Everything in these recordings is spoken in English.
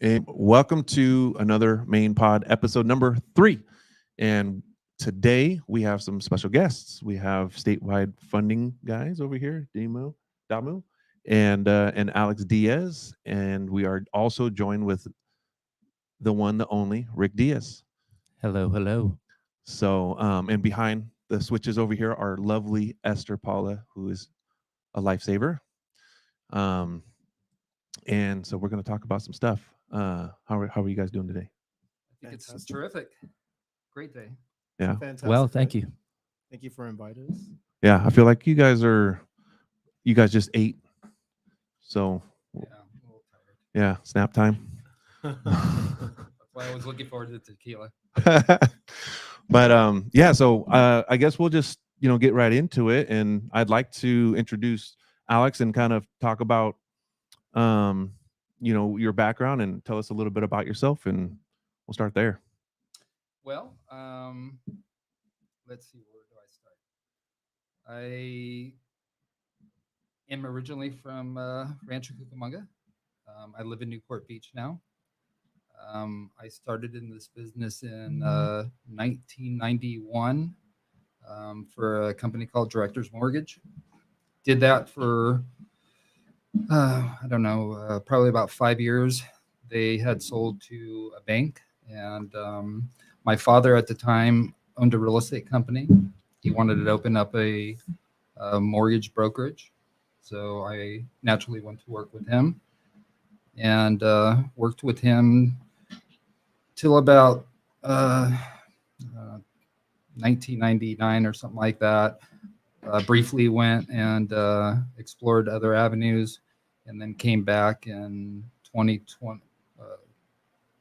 And welcome to another Mainpod episode number 3. And today we have some special guests. We have statewide funding guys over here, Damu, and Alex Diaz. And we are also joined with the one, the only Rick Diaz. Hello, hello. So, and behind the switches over here are lovely Esther Paula, who is a lifesaver. Um, and so we're going to talk about some stuff. How are you guys doing today? I think it's Fantastic. terrific. Great day. Yeah. Fantastic. Well, thank you. Thank you for inviting us. Yeah, I feel like you guys just ate. So Yeah, I'm a little tired. yeah, snap time. That's why I was looking forward to the tequila. But yeah, so I guess we'll just, get right into it. And I'd like to introduce Alex and kind of talk about your background and tell us a little bit about yourself, and we'll start there. Well, let's see, where do I start? I am originally from Rancho Cucamonga. I live in Newport Beach now. I started in this business in 1991 for a company called Directors Mortgage. Did that for, I don't know, probably about 5 years. They had sold to a bank, and my father at the time owned a real estate company. He wanted to open up a mortgage brokerage. So I naturally went to work with him and worked with him till about 1999 or something like that. Briefly went and explored other avenues, and then came back in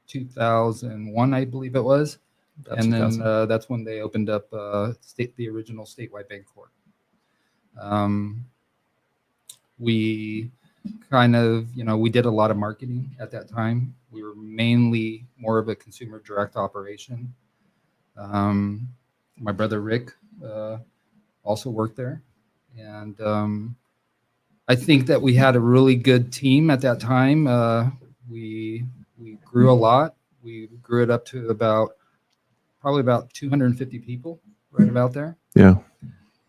2001, I believe it was. That's And then 2000. that's when they opened up the original Statewide Bancorp. We kind of, we did a lot of marketing at that time. We were mainly more of a consumer direct operation. My brother Rick also worked there, and I think that we had a really good team at that time. We grew a lot. We grew it up to probably about 250 people, right about there. Yeah.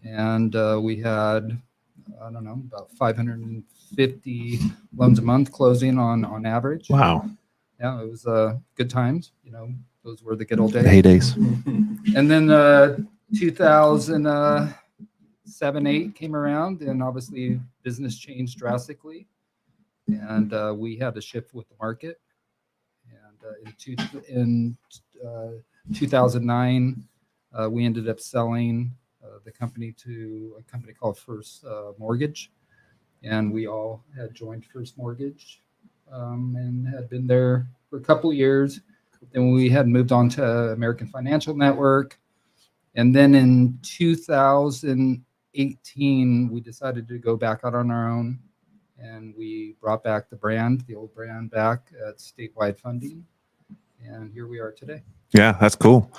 And we had, I don't know, about 550 loans a month closing on average. Wow. Yeah, it was good times. Those were the good old days. Heydays. And then 2007, 8 came around, and obviously business changed drastically, and we had to shift with the market. And in 2009, we ended up selling the company to a company called First Mortgage, and we all had joined First Mortgage and had been there for a couple of years. Then we had moved on to American Financial Network, and then in 2018, we decided to go back out on our own, and we brought back the old brand back at Statewide Funding, and here we are today. Yeah, that's cool.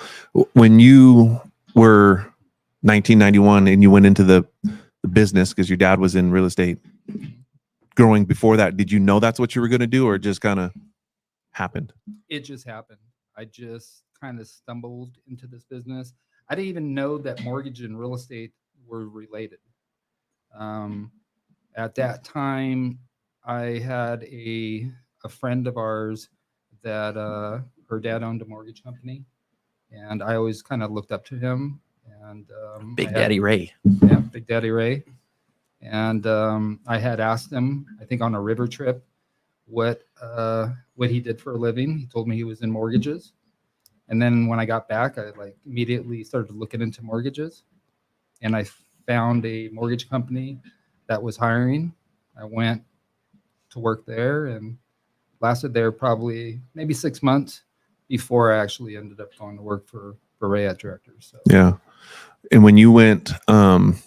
When you were 1991 and you went into the business because your dad was in real estate, growing before that, did you know that's what you were going to do, or it just kind of happened? It just happened. I just kind of stumbled into this business. I didn't even know that mortgage and real estate were related. At that time, I had a friend of ours that her dad owned a mortgage company, and I always kind of looked up to him. And Big Daddy Ray. Yeah, Big Daddy Ray. And I had asked him, I think on a river trip, what he did for a living. He told me he was in mortgages. And then when I got back, I immediately started looking into mortgages, and I found a mortgage company that was hiring. I went to work there and lasted there probably maybe 6 months before I actually ended up going to work for Ray at Directors. So. Yeah. And when you went on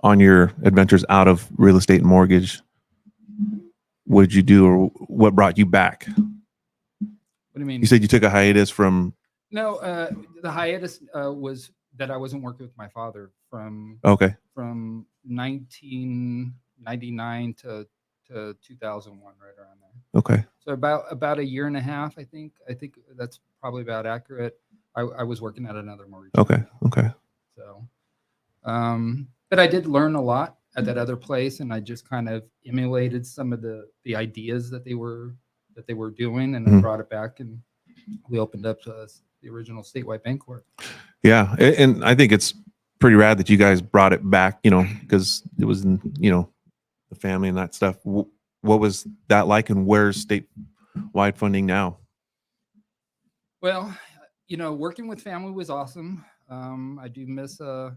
your adventures out of real estate and mortgage, what did you do, or what brought you back? What do you mean? You said you took a hiatus from. No, the hiatus was that I wasn't working with my father from Okay. 1999 to to 2001, right around there. Okay. So about a year and a half, I think. I think that's probably about accurate. I was working at another mortgage Okay. company. Okay. So, but I did learn a lot at that other place, and I just kind of emulated some of the ideas that they were doing, and I Mhm. brought it back, and we opened up the original Statewide Bancorp. Yeah. And I think it's pretty rad that you guys brought it back, because it was, the family and that stuff. What was that like, and where's statewide funding now? Well, working with family was awesome. I do miss, the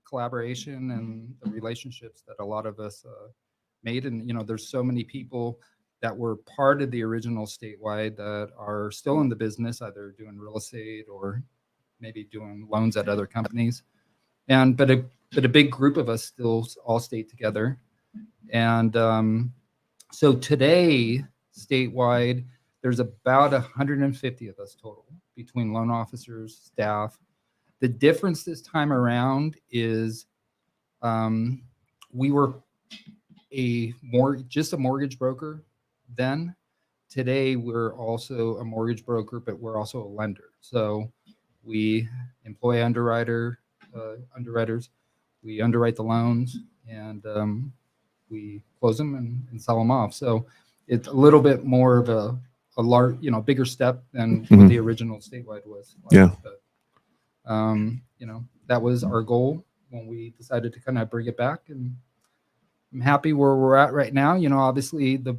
collaboration and the relationships that a lot of us made. And, there's so many people that were part of the original Statewide that are still in the business, either doing real estate or maybe doing loans at other companies. But a big group of us still all stayed together. And so today, Statewide, there's about 150 of us total between loan officers, staff. The difference this time around is we were just a mortgage broker then. Today, we're also a mortgage broker, but we're also a lender. So we employ underwriters. We underwrite the loans, and we close them and sell them off. So it's a little bit more of a large, bigger step than what the original Statewide was. Yeah. But, that was our goal when we decided to kind of bring it back, and I'm happy where we're at right now. Obviously the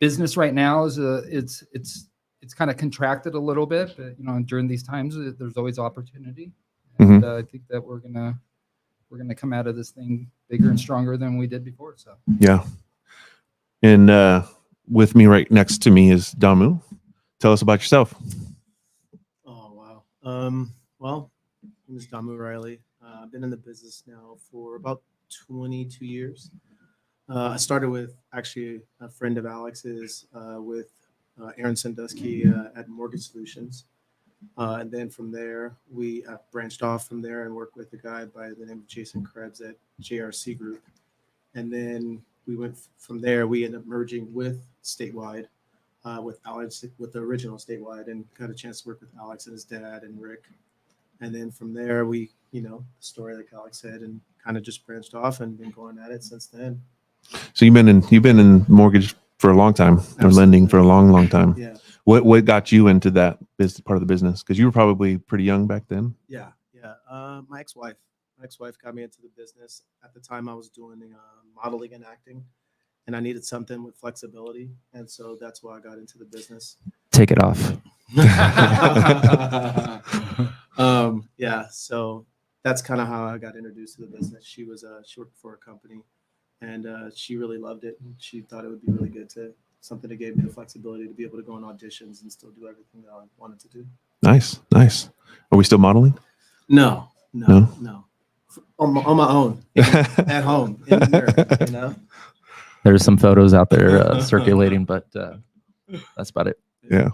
business right now is it's kind of contracted a little bit, but during these times there's always opportunity, and I think that we're gonna come out of this thing bigger and stronger than we did before. So Yeah. And with me right next to me is Damu. Tell us about yourself. Oh, wow. Well, my name is Damu Riley. I've been in the business now for about 22 years. I started with actually a friend of Alex's with Aaron Sandusky at Mortgage Solutions. And then from there, we branched off from there and worked with a guy by the name of Jason Krebs at JRC Group. And then we went from there. We ended up merging with Statewide, with Alex, with the original Statewide, and got a chance to work with Alex and his dad and Rick. And then from there, we, the story like Alex said, and kind of just branched off and been going at it since then. So you've been in mortgage for a long time, or lending for a long, long time. Yeah. What got you into that business part of the business? Because you were probably pretty young back then. Yeah. My ex-wife got me into the business. At the time, I was doing modeling and acting, and I needed something with flexibility, and so that's why I got into the business. Take it off. Yeah. So that's kind of how I got introduced to the business. She worked for a company, and she really loved it. And she thought it would be really good something that gave me the flexibility to be able to go on auditions and still do everything that I wanted to do. Nice. Are we still modeling? No. On my own, at home, in the mirror, There's some photos out there circulating, but that's about it. Yeah.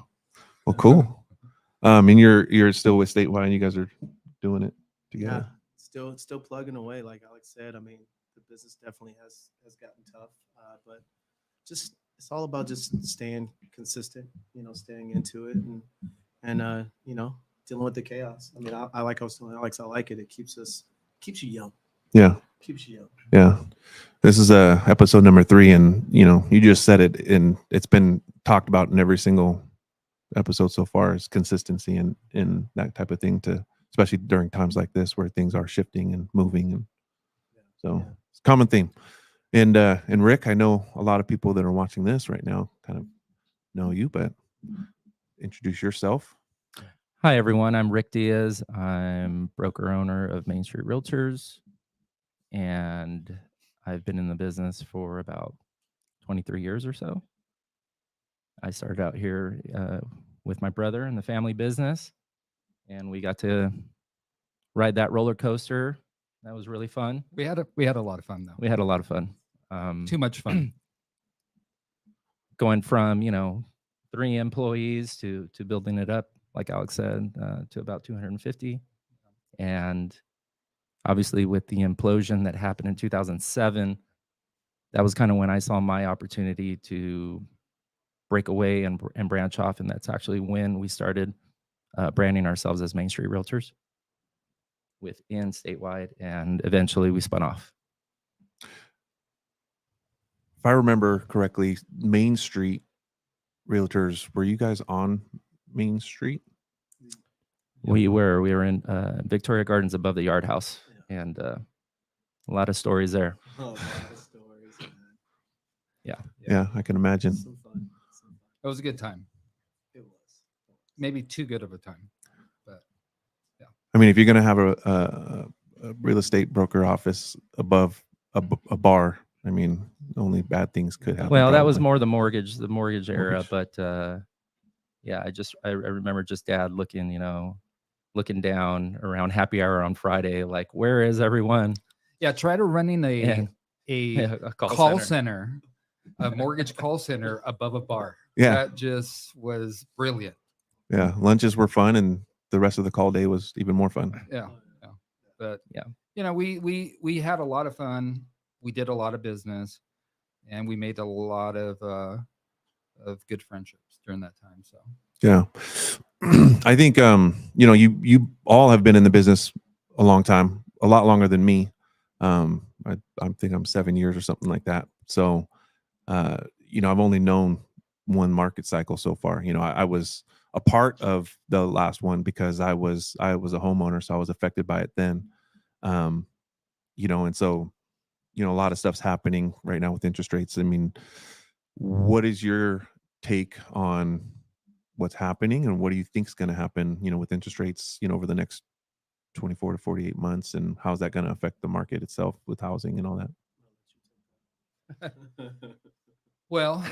Well, cool. And you're still with Statewide, and you guys are doing it together. Yeah, still plugging away. Like Alex said, I mean, the business definitely has gotten tough, but it's all about just staying consistent, staying into it, and dealing with the chaos. I mean, I like I was telling Alex, I like it. It keeps you young. Yeah. Keeps you young. Yeah. This is episode number 3, and you just said it, and it's been talked about in every single episode so far, is consistency and that type of thing, especially during times like this where things are shifting and moving, and so it's a common theme. And Rick, I know a lot of people that are watching this right now kind of know you, but introduce yourself. Hi, everyone. I'm Rick Diaz. I'm broker owner of Main Street Realtors, and I've been in the business for about 23 years or so. I started out here with my brother in the family business, and we got to ride that roller coaster. That was really fun. we had a lot of fun though. We had a lot of fun. Too much fun. Going from 3 employees to building it up, like Alex said, to about 250, and obviously with the implosion that happened in 2007, that was kind of when I saw my opportunity to break away and branch off, and that's actually when we started branding ourselves as Main Street Realtors within Statewide, and eventually we spun off. If I remember correctly, Main Street Realtors, were you guys on Main Street? We were in Victoria Gardens above the Yard House, and a lot of stories there. Oh, a lot of stories, man. Yeah, I can imagine. Some fun. Some fun. It was a good time. It was. Maybe too good of a time. I mean, if you're going to have a real estate broker office above a bar, I mean, only bad things could happen. Well, that was probably. more the mortgage era, Mortgage. but yeah, I remember just Dad looking down around happy hour on Friday, like, where is everyone? Yeah, try to running And- a a call center, a mortgage call center above a bar. Yeah. That just was brilliant. Yeah, lunches were fun, and the rest of the call day was even more fun. Yeah. But Yeah. we had a lot of fun. We did a lot of business, and we made a lot of good friendships during that time. So Yeah. I think you all have been in the business a long time, a lot longer than me. I think I'm 7 years or something like that. So I've only known one market cycle so far. I was a part of the last one because I was a homeowner, so I was affected by it then. And so a lot of stuff's happening right now with interest rates. I mean, what is your take on what's happening, and what do you think is going to happen, with interest rates, over the next 24 to 48 months, and how's that going to affect the market itself with housing and all that? well,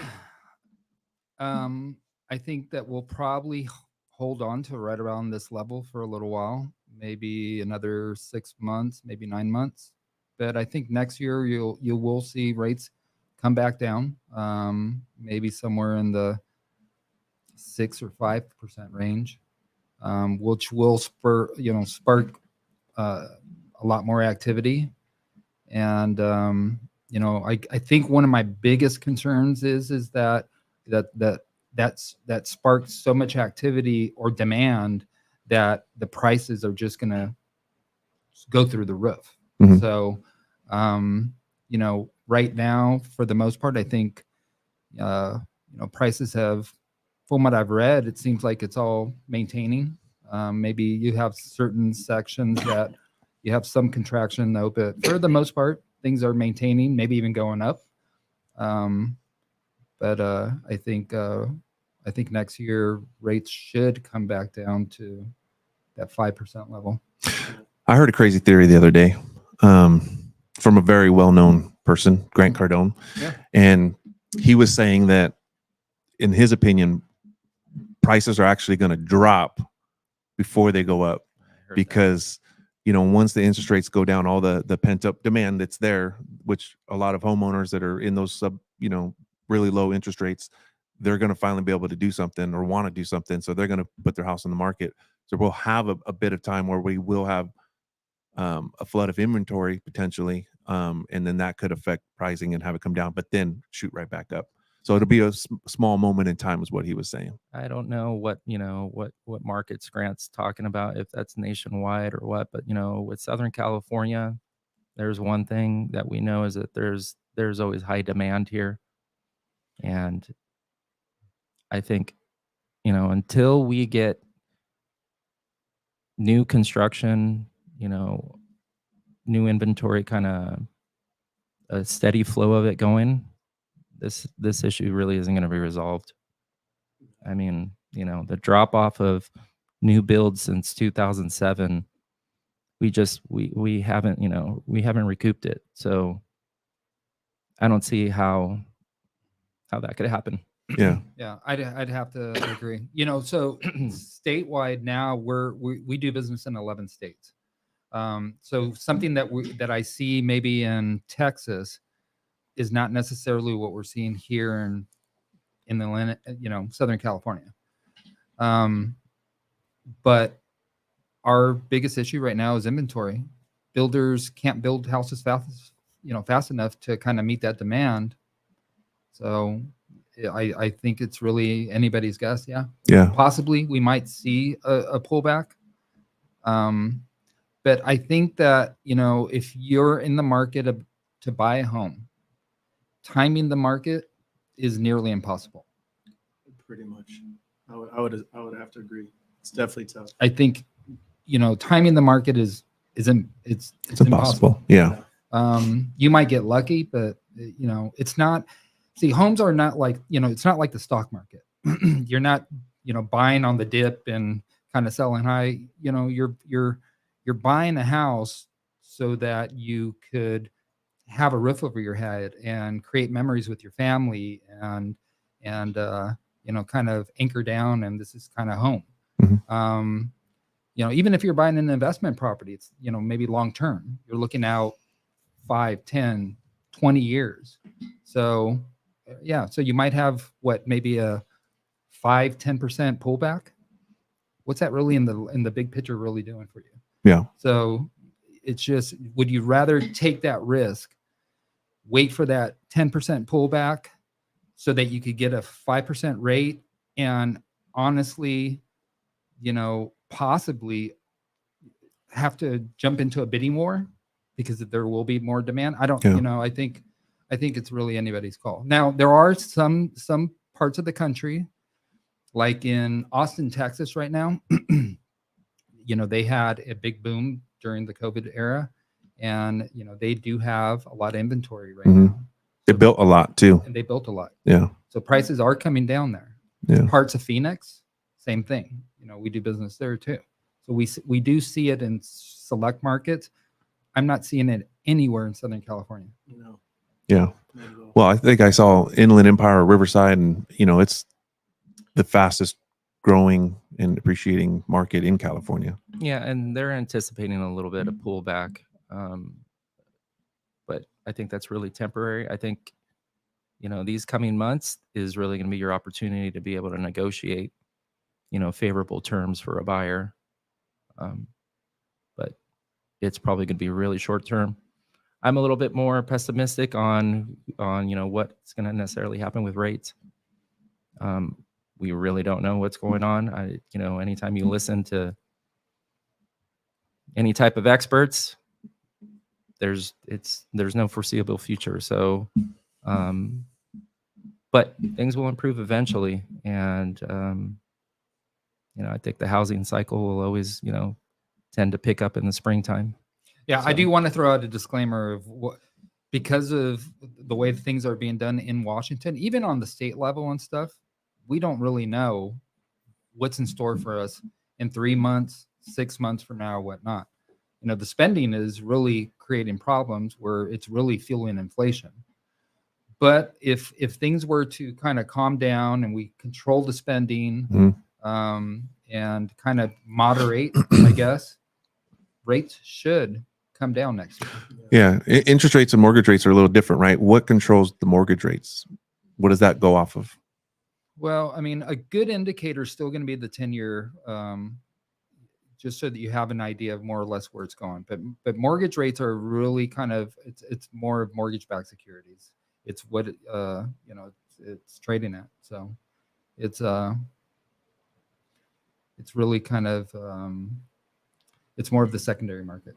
I think that we'll probably hold on to right around this level for a little while, maybe another 6 months, maybe 9 months. But I think next year you will see rates come back down, maybe somewhere in the 6 or 5% range, which will spark a lot more activity. And I think one of my biggest concerns is that sparks so much activity or demand that the prices are just going to go through the roof. Mhm. So, right now, for the most part, I think, prices have, from what I've read, it seems like it's all maintaining. Maybe you have certain sections that you have some contraction though, but for the most part, things are maintaining, maybe even going up. But I think next year rates should come back down to that 5% level. I heard a crazy theory the other day from a very well-known person, Grant Cardone. Yeah. And he was saying that, in his opinion, prices are actually going to drop before they go up, because once the interest rates go down, all the pent-up demand that's there, which a lot of homeowners that are in those really low interest rates, they're going to finally be able to do something or want to do something, so they're going to put their house on the market. So we'll have a bit of time where we will have a flood of inventory potentially, and then that could affect pricing and have it come down, but then shoot right back up. So it'll be a small moment in time, is what he was saying. I don't know what markets Grant's talking about, if that's nationwide or what, but with Southern California, there's one thing that we know is that there's always high demand here. And I think, until we get new construction, new inventory, kind of a steady flow of it going, this issue really isn't going to be resolved. I mean, the drop off of new builds since 2007, we haven't recouped it. So I don't see how that could happen. Yeah. Yeah, I'd have to agree. So statewide now we do business in 11 states. So something that I see maybe in Texas is not necessarily what we're seeing here in the Southern California. But our biggest issue right now is inventory. Builders can't build houses fast enough to kind of meet that demand. So I think it's really anybody's guess. Yeah. Yeah. Possibly we might see a pullback. But I think that, if you're in the market to buy a home, timing the market is nearly impossible. Pretty much. I would have to agree. It's definitely tough. I think, timing the market it's impossible. Yeah. You might get lucky, but it's not. See, homes are not like, it's not like the stock market. You're not, buying on the dip and kind of selling high. You're buying a house so that you could have a roof over your head and create memories with your family and kind of anchor down. And this is kind of home. Mhm. Even if you're buying an investment property, it's, maybe long term, you're looking out 5, 10, 20 years. So so you might have maybe a 5-10% pullback. What's that really in the big picture really doing for you? Yeah. So it's just, would you rather take that risk, wait for that 10% pullback so that you could get a 5% rate and honestly, possibly have to jump into a bidding war because there will be more demand? I don't, I think it's really anybody's call. Now, there are some parts of the country, like in Austin, Texas right now, they had a big boom during the COVID era, and, they do have a lot of inventory right now. They built a lot too. And they built a lot. Yeah. So prices are coming down there. Yeah. Parts of Phoenix, same thing. We do business there too. So we do see it in select markets. I'm not seeing it anywhere in Southern California. No. Yeah. Well, I think I saw Inland Empire or Riverside, and it's the fastest growing and appreciating market in California. Yeah, and they're anticipating a little bit of pullback, but I think that's really temporary. I think these coming months is really going to be your opportunity to be able to negotiate favorable terms for a buyer, but it's probably going to be really short term. I'm a little bit more pessimistic on what's going to necessarily happen with rates. We really don't know what's going on. Anytime you listen to any type of experts, there's no foreseeable future. So, but things will improve eventually, and I think the housing cycle will always tend to pick up in the springtime. Yeah, I do want to throw out a disclaimer of because of the way things are being done in Washington, even on the state level and stuff, we don't really know what's in store for us in 3 months, 6 months from now, or whatnot. The spending is really creating problems where it's really fueling inflation. But if things were to kind of calm down and we control the spending, and kind of moderate, I guess, rates should come down next year. Yeah. Interest rates and mortgage rates are a little different, right? What controls the mortgage rates? What does that go off of? Well, I mean, a good indicator is still going to be the 10-year, just so that you have an idea of more or less where it's going. But mortgage rates are really kind of, it's more of mortgage-backed securities. It's what it's trading at. So it's really kind of it's more of the secondary market.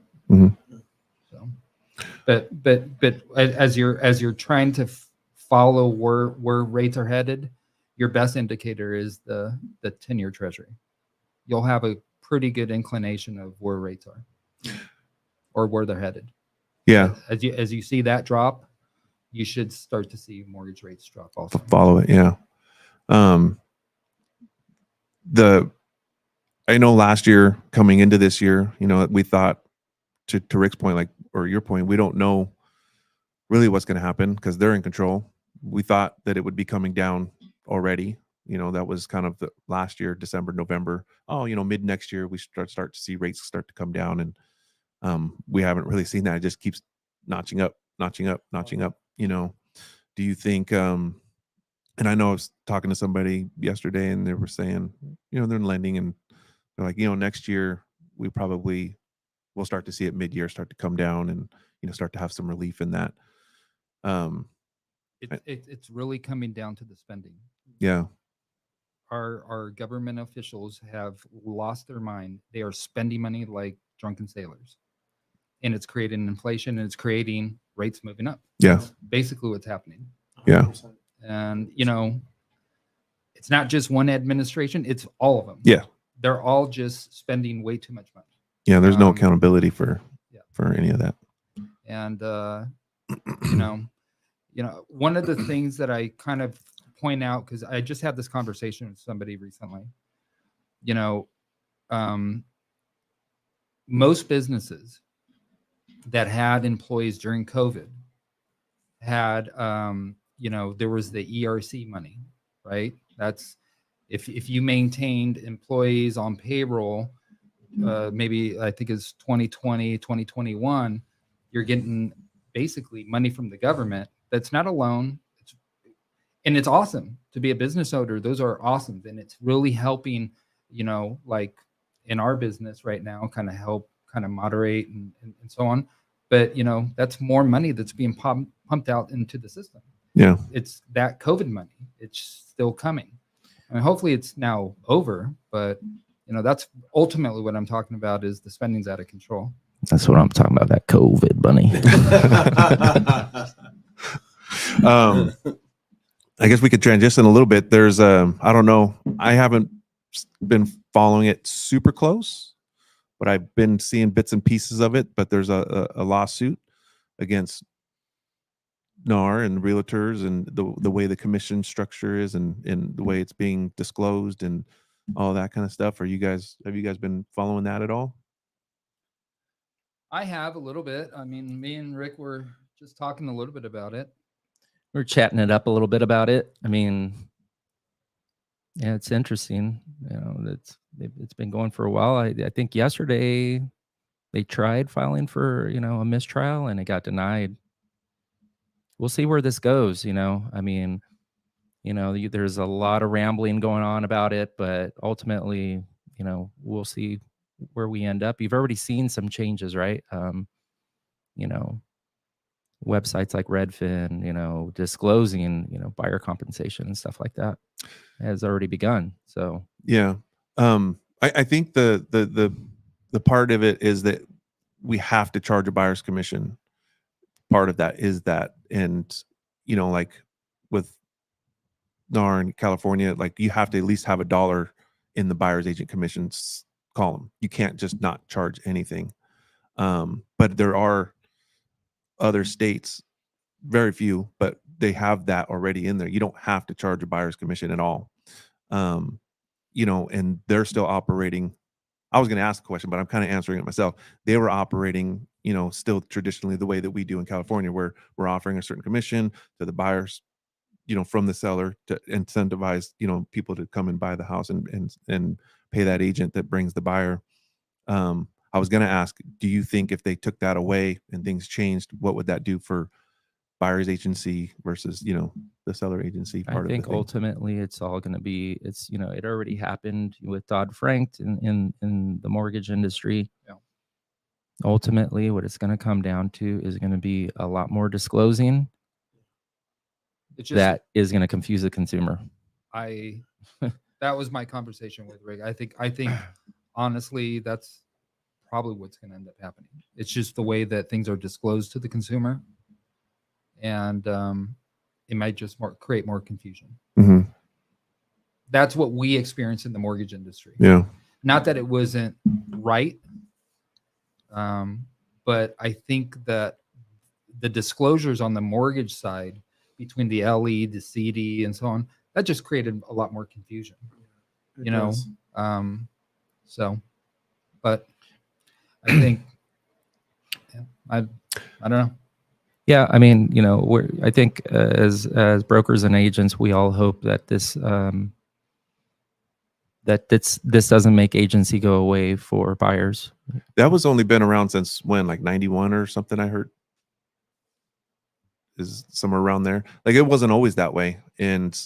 So, but as you're trying to follow where rates are headed, your best indicator is the 10-year Treasury. You'll have a pretty good inclination of where rates are or where they're headed. Yeah. As you see that drop, you should start to see mortgage rates drop also. Follow it. Yeah. I know last year coming into this year, we thought to Rick's point, or your point, we don't know really what's going to happen because they're in control. We thought that it would be coming down already. That was kind of the last year, December, November. Oh, mid next year, we start to see rates start to come down. And we haven't really seen that. It just keeps notching up. Do you think, and I know I was talking to somebody yesterday and they were saying, they're lending and they're like, next year we probably will start to see it mid-year start to come down. And, start to have some relief in that. It's really coming down to the spending. Yeah. Our government officials have lost their mind. They are spending money like drunken sailors, and it's creating inflation, and it's creating rates moving up. Yeah. That's basically what's happening. Yeah. 100%. And it's not just one administration; it's all of them. Yeah. They're all just spending way too much money. Yeah. There's no Um, accountability for yeah. any of that. And one of the things that I kind of point out, because I just had this conversation with somebody recently, most businesses that had employees during COVID had, there was the ERC money, right? That's if you maintained employees on payroll, maybe I think it's 2020, 2021, you're getting basically money from the government. That's not a loan. And it's awesome to be a business owner. Those are awesome. And it's really helping, like in our business right now, kind of moderate and so on. But, that's more money that's being pumped out into the system. Yeah. It's that COVID money. It's still coming. I mean, hopefully it's now over, but that's ultimately what I'm talking about is the spending's out of control. That's what I'm talking about, that COVID bunny. I guess we could transition a little bit. There's I don't know. I haven't been following it super close, but I've been seeing bits and pieces of it. But there's a lawsuit against NAR and realtors and the way the commission structure is and the way it's being disclosed and all that kind of stuff. Have you guys been following that at all? I have a little bit. I mean, me and Rick were just talking a little bit about it. We're chatting it up a little bit about it. I mean, yeah, it's interesting. It's been going for a while. I think yesterday they tried filing for, a mistrial and it got denied. We'll see where this goes. I mean, there's a lot of rambling going on about it, but ultimately, we'll see where we end up. You've already seen some changes, right? Websites like Redfin, disclosing, buyer compensation and stuff like that has already begun. So yeah, I think the part of it is that we have to charge a buyer's commission. Part of that is that, and like with NAR in California, like you have to at least have $1 in the buyer's agent commissions column. You can't just not charge anything. But there are other states, very few, but they have that already in there. You don't have to charge a buyer's commission at all. And they're still operating. I was going to ask a question, but I'm kind of answering it myself. They were operating, still traditionally the way that we do in California, where we're offering a certain commission to the buyers, from the seller to incentivize, people to come and buy the house and pay that agent that brings the buyer. I was going to ask, do you think if they took that away and things changed, what would that do for buyer's agency versus, the seller agency part I think of the thing? ultimately it's all going to be, it already happened with Dodd-Frank in the mortgage industry. Yeah. Ultimately, what it's going to come down to is going to be a lot more disclosing. It's just, That is going to confuse the consumer. That was my conversation with Rick. I think honestly, that's probably what's going to end up happening. It's just the way that things are disclosed to the consumer, and it might just create more confusion. Mm-hmm. That's what we experience in the mortgage industry. Yeah. Not that it wasn't right, but I think that the disclosures on the mortgage side between the LE, the CD, and so on, that just created a lot more confusion. It does. But I think, I don't know. Yeah, I mean, I think as brokers and agents, we all hope that this doesn't make agency go away for buyers. That was only been around since when, like 91 or something, I heard. Is somewhere around there. Like it wasn't always that way. And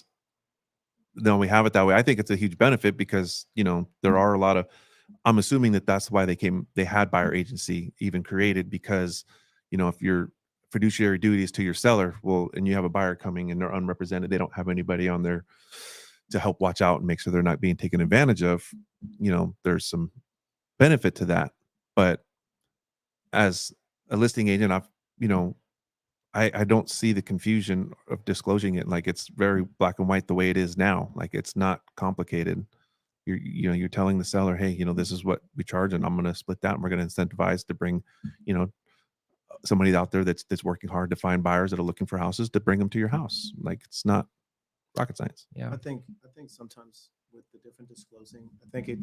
now we have it that way. I think it's a huge benefit because, there are a lot of, I'm assuming that's why they had buyer agency even created, because, if your fiduciary duties to your seller, well, and you have a buyer coming and they're unrepresented, they don't have anybody on there to help watch out and make sure they're not being taken advantage of, there's some benefit to that. But as a listing agent, I don't see the confusion of disclosing it. Like, it's very black and white the way it is now. Like, it's not complicated. You're telling the seller, hey, this is what we charge, and I'm going to split that, and we're going to incentivize to bring, somebody out there that's working hard to find buyers that are looking for houses, to bring them to your house. Like, it's not rocket science. Yeah. I think sometimes with the different disclosing, I think it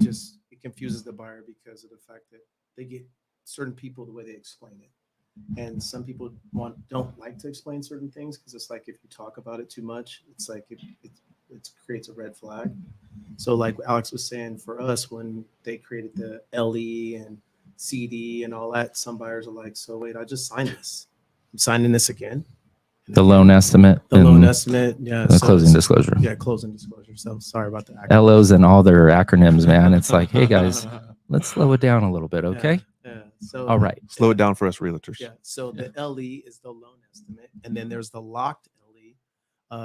confuses the buyer because of the fact that they get certain people the way they explain it. And some people don't like to explain certain things because it's like if you talk about it too much, it's like it creates a red flag. So like Alex was saying, for us, when they created the LE and CD and all that, some buyers are like, so wait, I just signed this. I'm signing this again. The loan estimate. The loan and estimate. Yeah. the closing disclosure. Yeah, closing disclosure. So sorry about that. LOs and all their acronyms, man. It's like, hey guys, let's slow it down a little bit, okay? Yeah. So All right. Slow it down for us realtors. Yeah. So the LE is the loan estimate, and then there's the locked LE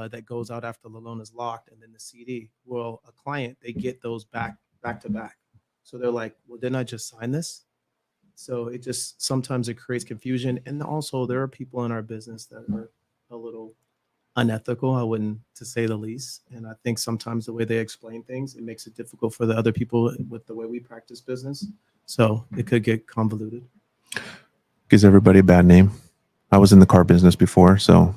that goes out after the loan is locked, and then the CD. Well, a client, they get those back to back. So they're like, well, didn't I just sign this? So it just sometimes it creates confusion, and also there are people in our business that are a little unethical, I wouldn't, to say the least. And I think sometimes the way they explain things, it makes it difficult for the other people with the way we practice business. So it could get convoluted. Gives everybody a bad name. I was in the car business before, so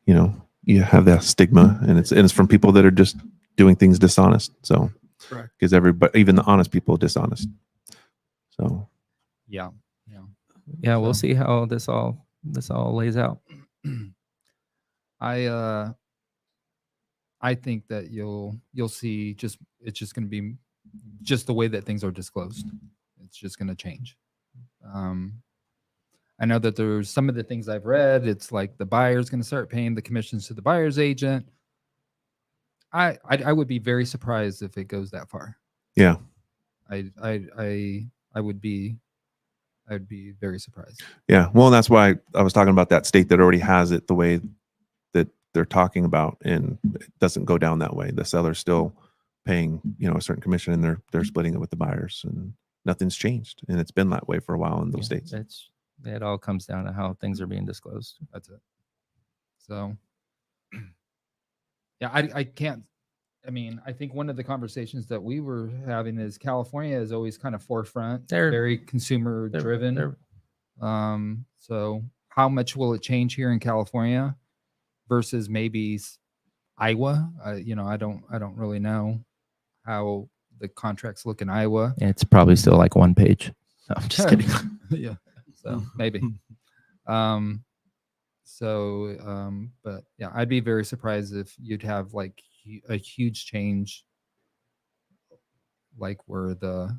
you have that stigma, and it's from people that are just doing things dishonest. So Correct. because everybody, even the honest people, are dishonest. So Yeah. Yeah, we'll So- see how this all lays out. I think that you'll see it's just going to be just the way that things are disclosed. It's just going to change. I know that there's some of the things I've read. It's like the buyer's going to start paying the commissions to the buyer's agent. I would be very surprised if it goes that far. yeah, I'd be very surprised. yeah. Well, and that's why I was talking about that state that already has it the way that they're talking about, and it doesn't go down that way. The seller's still paying, a certain commission, and they're splitting it with the buyers, and nothing's changed. And it's been that way for a while in those Yeah, states. It all comes down to how things are being disclosed. That's it. So, yeah, I can't. I mean, I think one of the conversations that we were having is California is always kind of forefront. They're very consumer driven. they're- So how much will it change here in California versus maybe Iowa? I don't really know how the contracts look in Iowa. It's probably still like one page. No, I'm just kidding. Yeah. So maybe. But yeah, I'd be very surprised if you'd have like a huge change, like where the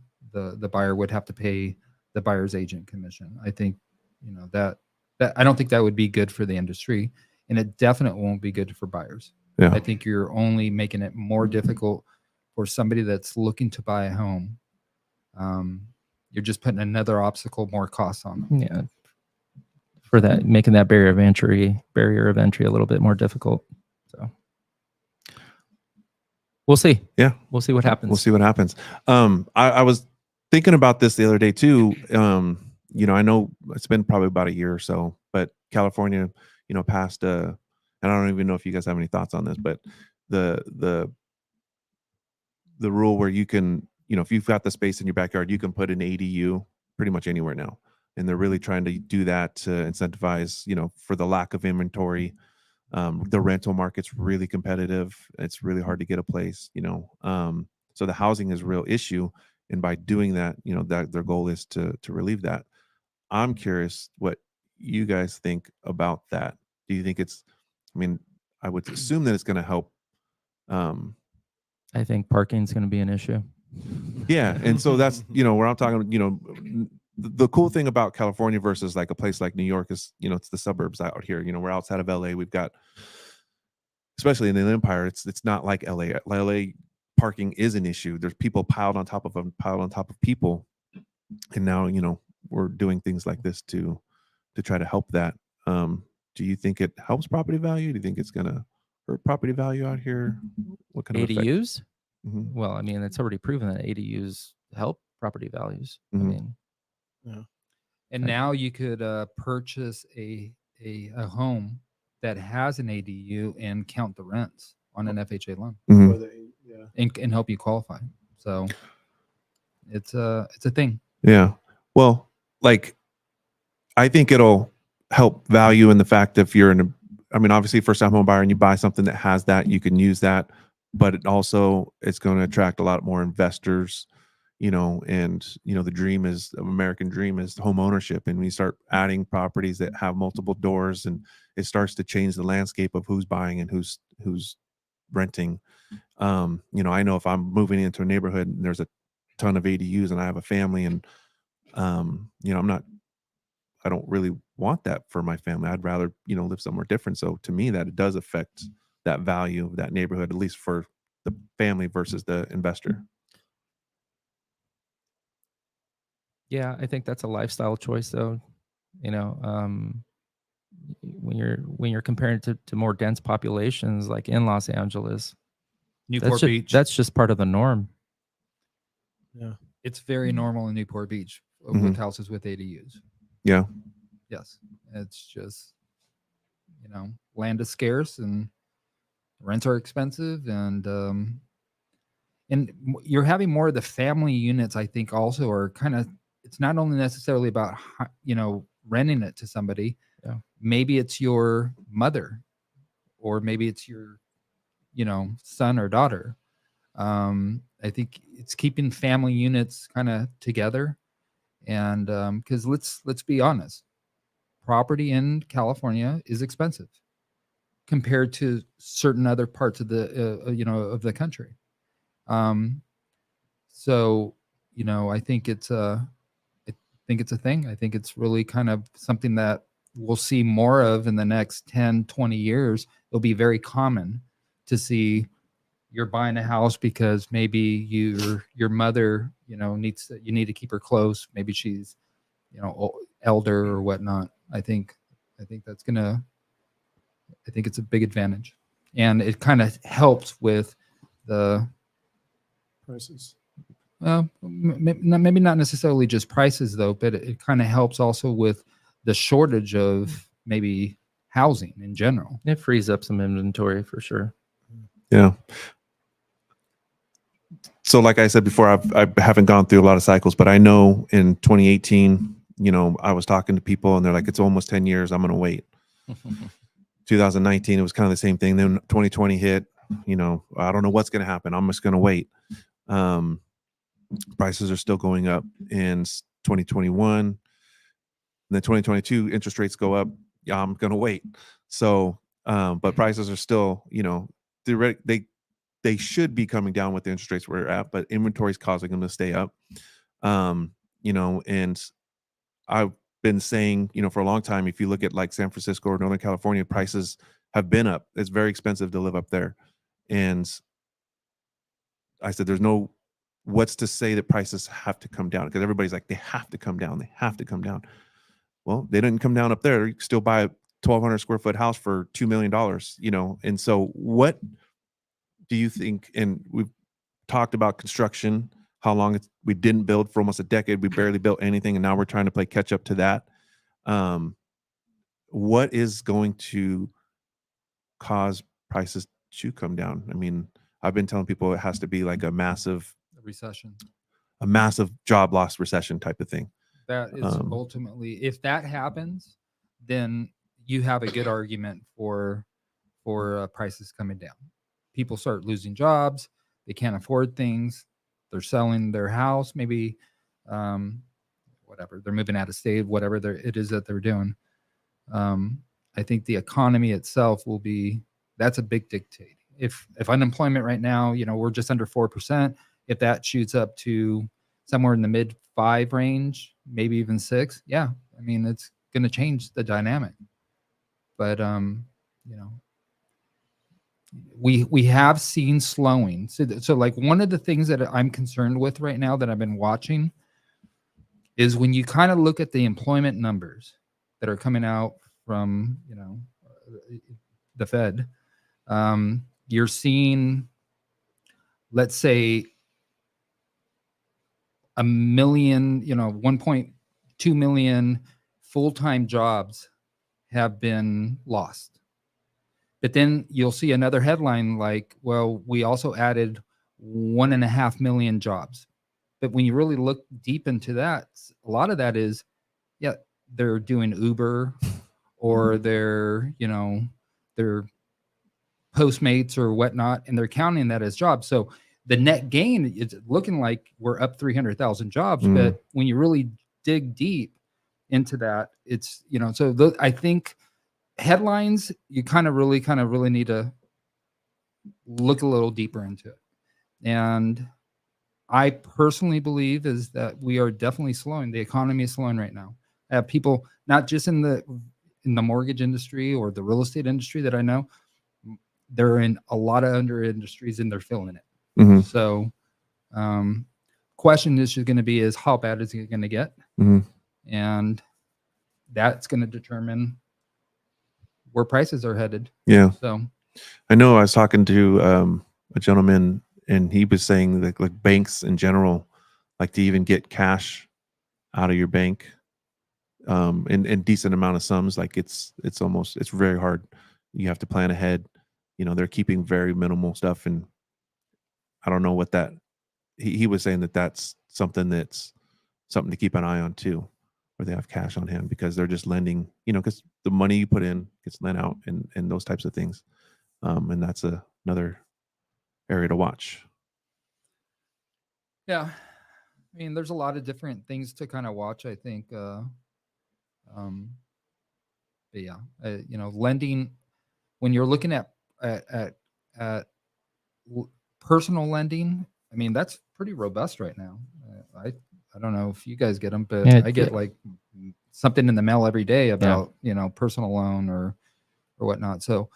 buyer would have to pay the buyer's agent commission. I think, that I don't think that would be good for the industry, and it definitely won't be good for buyers. Yeah. I think you're only making it more difficult for somebody that's looking to buy a home. You're just putting another obstacle, more costs on them. Yeah. For that, making that barrier of entry a little bit more difficult. So we'll see. Yeah. We'll see what happens. We'll see what happens. I was thinking about this the other day too. I know it's been probably about a year or so, but California, passed and I don't even know if you guys have any thoughts on this, but the rule where you can, if you've got the space in your backyard, you can put an ADU pretty much anywhere now. And they're really trying to do that to incentivize, for the lack of inventory. The rental market's really competitive. It's really hard to get a place, so the housing is a real issue. And by doing that, that their goal is to relieve that. I'm curious what you guys think about that. Do you think I would assume that it's going to help. I think parking is going to be an issue. Yeah. And so that's, where I'm talking, the cool thing about California versus like a place like New York is, it's the suburbs out here. We're outside of LA. We've got, especially in the Empire, it's not like LA. LA parking is an issue. There's people piled on top of people. And now, we're doing things like this to to try to help that. Do you think it helps property value? Do you think it's going to hurt property value out here? What kind of effect? ADUs? Mhm. Well, I mean, it's already proven that ADUs help property values. Mhm. I mean, And I- now you could purchase a home that has an ADU and count the rents on an FHA loan Mhm. For the, yeah. and help you qualify. So it's a thing. Yeah. Well, like, I think it'll help value in the fact that if you're in a, I mean, obviously first time home buyer and you buy something that has that, you can use that, but it also, it's going to attract a lot more investors, and, the dream is, American dream is home ownership. And we start adding properties that have multiple doors, and it starts to change the landscape of who's buying and who's renting. I know if I'm moving into a neighborhood and there's a ton of ADUs and I have a family, and I don't really want that for my family. I'd rather, live somewhere different. So to me, that it does affect that value of that neighborhood, at least for the family versus the investor. yeah, I think that's a lifestyle choice, though. When you're comparing to more dense populations like in Los Angeles, Newport Beach. that's just part of the norm. Yeah. It's very normal in Newport Beach Mhm. with houses with ADUs. Yeah. Yes. It's just, land is scarce and rents are expensive. And you're having more of the family units, I think, also are kind of, it's not only necessarily about, renting it to somebody. Yeah. Maybe it's your mother, or maybe it's your, son or daughter. I think it's keeping family units kind of together. And because let's be honest, property in California is expensive compared to certain other parts of the of the country. So I think it's a thing. I think it's really kind of something that we'll see more of in the next 10, 20 years. It'll be very common to see you're buying a house because maybe your mother, you need to keep her close. Maybe she's, elder or whatnot. I think it's a big advantage, and it kind of helps with the Prices. maybe not necessarily just prices though, but it kind of helps also with the shortage of maybe housing in general. It frees up some inventory for sure. Yeah. So like I said before, I haven't gone through a lot of cycles, but I know in 2018, I was talking to people and they're like, it's almost 10 years. I'm going to wait. 2019, it was kind of the same thing. Then 2020 hit, I don't know what's going to happen. I'm just going to wait. Prices are still going up in 2021. And then 2022, interest rates go up. Yeah, I'm going to wait. So, but prices are still, they should be coming down with the interest rates where we're at, but inventory is causing them to stay up. And I've been saying, for a long time, if you look at like San Francisco or Northern California, prices have been up. It's very expensive to live up there. And I said, what's to say that prices have to come down? Because everybody's like, they have to come down. They have to come down. Well, they didn't come down up there. You can still buy a 1,200 square foot house for $2 million, And so what do you think? And we've talked about construction, how long we didn't build for almost a decade. We barely built anything. And now we're trying to play catch up to that. What is going to cause prices to come down? I mean, I've been telling people it has to be like a massive job loss recession type of thing. That is ultimately, if that happens, then you have a good argument for prices coming down. People start losing jobs. They can't afford things. They're selling their house, maybe, whatever. They're moving out of state, whatever it is that they're doing. I think the economy itself that's a big dictate. If unemployment right now, we're just under 4%, if that shoots up to somewhere in the mid 5 range, maybe even 6, yeah, I mean, it's going to change the dynamic. But we have seen slowing. So like one of the things that I'm concerned with right now that I've been watching is when you kind of look at the employment numbers that are coming out from, the Fed, you're seeing, let's say, 1.2 million full-time jobs have been lost. But then you'll see another headline like, well, we also added 1.5 million jobs. But when you really look deep into that, a lot of that is, yeah, they're doing Uber or they're Postmates or whatnot, and they're counting that as jobs. So the net gain is looking like we're up 300,000 jobs. But when you really dig deep into that, it's, so I think headlines, you kind of really need to look a little deeper into it. And I personally believe is that we are definitely slowing. The economy is slowing right now. I have people not just in the mortgage industry or the real estate industry that I know, they're in a lot of under industries and they're feeling it. Mm-hmm. So question is just going to be is how bad is it going to get? Mm-hmm. And that's going to determine where prices are headed. Yeah. So I know I was talking to a gentleman, and he was saying that like banks in general, like to even get cash out of your bank in decent amount of sums, like it's very hard. You have to plan ahead. They're keeping very minimal stuff, and I don't know what that. He was saying that's something to keep an eye on too, where they have cash on hand because they're just lending. Because the money you put in gets lent out, and those types of things, and that's another area to watch. yeah, I mean, there's a lot of different things to kind of watch, I think. But yeah, lending, when you're looking at personal lending, I mean, that's pretty robust right now. I don't know if you guys get them, but Yeah, I get like something in the mail every day about, personal loan or whatnot. So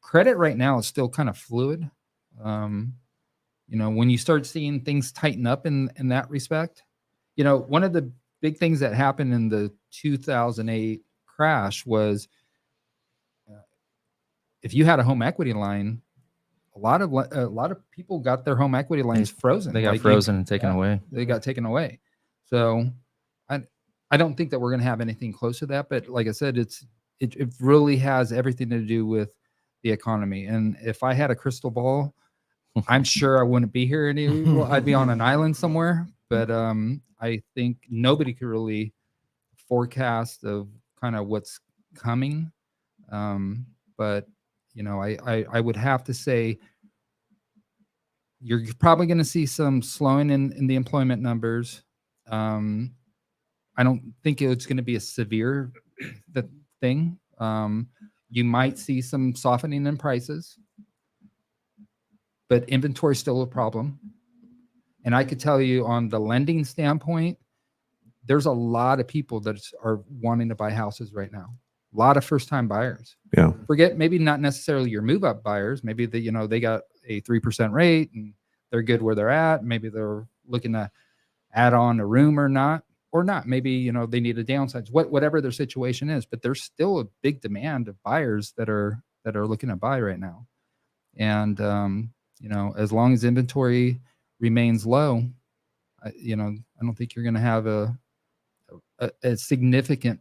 credit right now is still kind of fluid. When you start seeing things tighten up in that respect, one of the big things that happened in the 2008 crash was if you had a home equity line, a lot of people got their home equity lines frozen. They got frozen and taken away. They got taken away. So I don't think that we're going to have anything close to that. But like I said, it really has everything to do with the economy. And if I had a crystal ball, I'm sure I wouldn't be here anymore. I'd be on an island somewhere. But I think nobody could really forecast of kind of what's coming. But I would have to say you're probably going to see some slowing in the employment numbers. I don't think it's going to be a severe thing. You might see some softening in prices, but inventory is still a problem. And I could tell you on the lending standpoint, there's a lot of people that are wanting to buy houses right now. A lot of first-time buyers. Yeah. Forget maybe not necessarily your move-up buyers. Maybe they got a 3% rate and they're good where they're at. Maybe they're looking to add on a room or not. Maybe they need a downsize. Whatever their situation is, but there's still a big demand of buyers that are looking to buy right now. And as long as inventory remains low, I don't think you're going to have a significant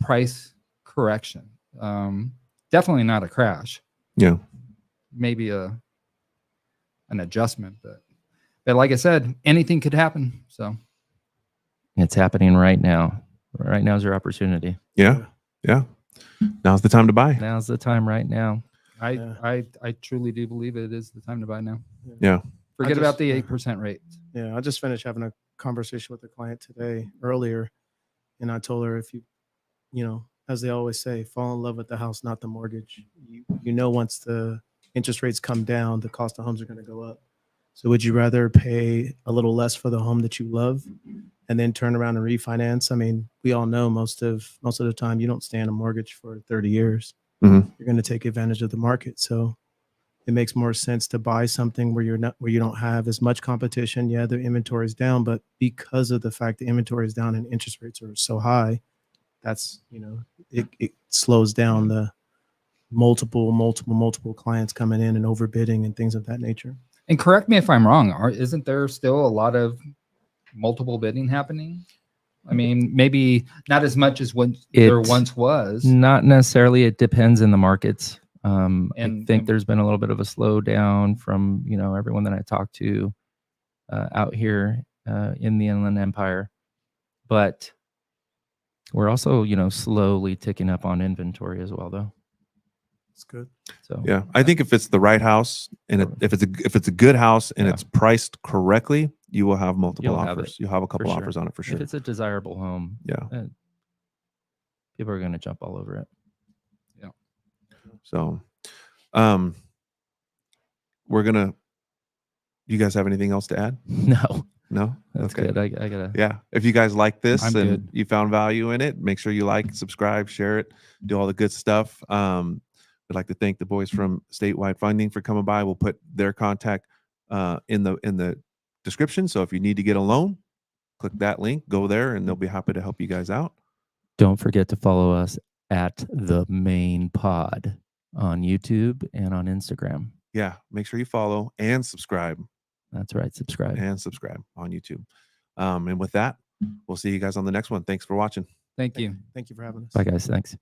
price correction. Definitely not a crash. Yeah. Maybe an adjustment, but like I said, anything could happen. So It's happening right now. Right now is your opportunity. Yeah. Now's the time to buy. Now's the time right now. I truly do believe it is the time to buy now. Yeah. Forget about the 8% rate. Yeah, I just finished having a conversation with a client earlier, and I told her if you as they always say, fall in love with the house, not the mortgage. Once the interest rates come down, the cost of homes are going to go up. So would you rather pay a little less for the home that you love and then turn around and refinance? I mean, we all know most of the time you don't stay on a mortgage for 30 years. Mm-hmm. You're going to take advantage of the market. So it makes more sense to buy something where you don't have as much competition. Yeah, the inventory is down, but because of the fact the inventory is down and interest rates are so high, that's, it slows down the multiple clients coming in and overbidding and things of that nature. And correct me if I'm wrong. Isn't there still a lot of multiple bidding happening? I mean, maybe not as much as what there once was. Not necessarily. It depends in the markets. I And- think there's been a little bit of a slowdown from everyone that I talked to out here in the Inland Empire, but we're also slowly ticking up on inventory as well, though. It's good. So Yeah, I think if it's the right house and if it's a good house and Yeah. it's priced correctly, you will have multiple You'll have offers. it, You'll have a couple sure. offers on it for sure. if it's a desirable home, Yeah. people are going to jump all over it. So, you guys have anything else to add? No, No? that's Okay. good. I gotta. Yeah. If you guys like this I'm and good. you found value in it, make sure you like, subscribe, share it, do all the good stuff. I'd like to thank the boys from Statewide Funding for coming by. We'll put their contact in the description. So if you need to get a loan, click that link, go there, and they'll be happy to help you guys out. Don't forget to follow us at the Mainpod on YouTube and on Instagram. Yeah. Make sure you follow and subscribe That's right. Subscribe. on YouTube. And with that, we'll see you guys on the next one. Thanks for watching. Thank you. Thank you for having us. Bye, guys. Thanks.